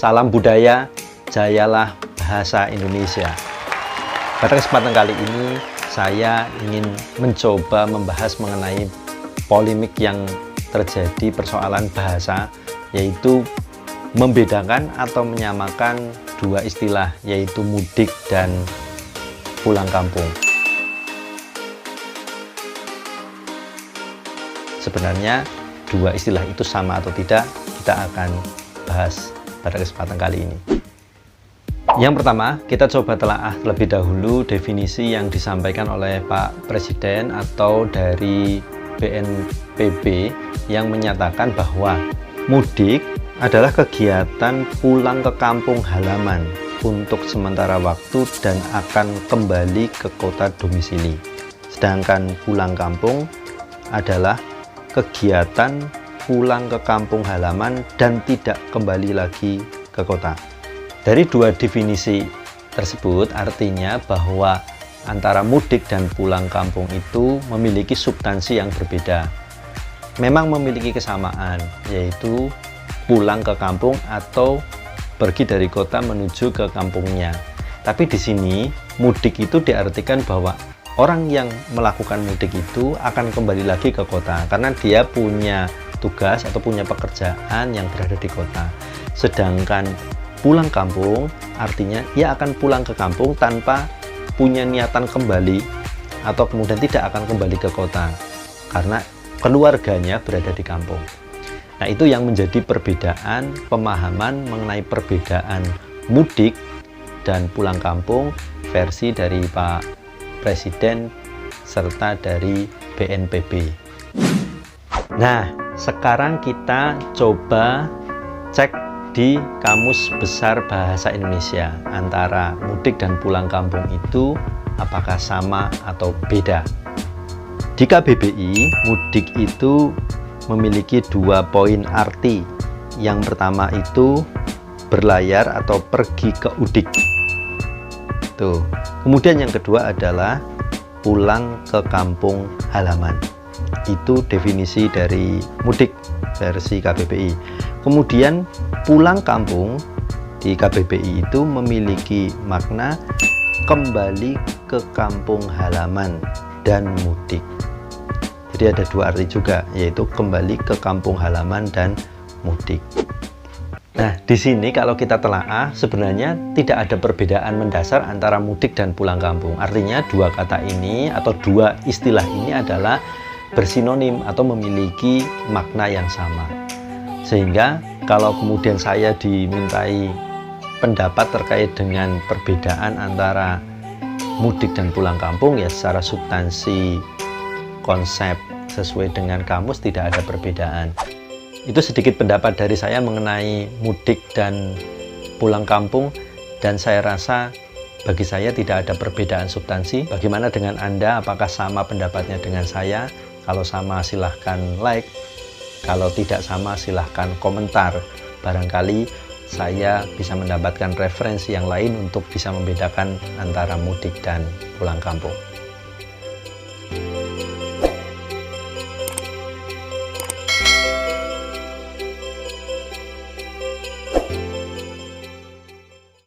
Salam budaya, jayalah bahasa Indonesia. Pada kesempatan kali ini, saya ingin mencoba membahas mengenai polemik yang terjadi persoalan bahasa, yaitu membedakan atau menyamakan dua istilah, yaitu mudik dan pulang kampung. Sebenarnya dua istilah itu sama atau tidak, kita akan bahas pada kesempatan kali ini. Yang pertama, kita coba telaah terlebih dahulu definisi yang disampaikan oleh Pak Presiden atau dari BNPB yang menyatakan bahwa mudik adalah kegiatan pulang ke kampung halaman untuk sementara waktu dan akan kembali ke kota domisili. Sedangkan pulang kampung adalah kegiatan pulang ke kampung halaman dan tidak kembali lagi ke kota. Dari dua definisi tersebut artinya bahwa antara mudik dan pulang kampung itu memiliki substansi yang berbeda. Memang memiliki kesamaan, yaitu pulang ke kampung atau pergi dari kota menuju ke kampungnya. Tapi di sini mudik itu diartikan bahwa orang yang melakukan mudik itu akan kembali lagi ke kota karena dia punya tugas atau punya pekerjaan yang berada di kota. Sedangkan pulang kampung artinya ia akan pulang ke kampung tanpa punya niatan kembali atau kemudian tidak akan kembali ke kota karena keluarganya berada di kampung. Nah, itu yang menjadi perbedaan pemahaman mengenai perbedaan mudik dan pulang kampung versi dari Pak Presiden serta dari BNPB. Nah, sekarang kita coba cek di Kamus Besar Bahasa Indonesia antara mudik dan pulang kampung itu apakah sama atau beda. Di KBBI, mudik itu memiliki dua poin arti. Yang pertama itu berlayar atau pergi ke udik. Tuh. Kemudian yang kedua adalah pulang ke kampung halaman. Itu definisi dari mudik versi KBBI. Kemudian pulang kampung di KBBI itu memiliki makna kembali ke kampung halaman dan mudik. Jadi ada dua arti juga, yaitu kembali ke kampung halaman dan mudik. Nah, di sini kalau kita telaah sebenarnya tidak ada perbedaan mendasar antara mudik dan pulang kampung. Artinya dua kata ini atau dua istilah ini adalah bersinonim atau memiliki makna yang sama. Sehingga kalau kemudian saya dimintai pendapat terkait dengan perbedaan antara mudik dan pulang kampung, ya secara substansi konsep sesuai dengan kamus tidak ada perbedaan. Itu sedikit pendapat dari saya mengenai mudik dan pulang kampung, dan saya rasa bagi saya tidak ada perbedaan substansi. Bagaimana dengan Anda? Apakah sama pendapatnya dengan saya? Kalau sama silahkan like, kalau tidak sama silahkan komentar. Barangkali saya bisa mendapatkan referensi yang lain untuk bisa membedakan antara mudik dan pulang kampung.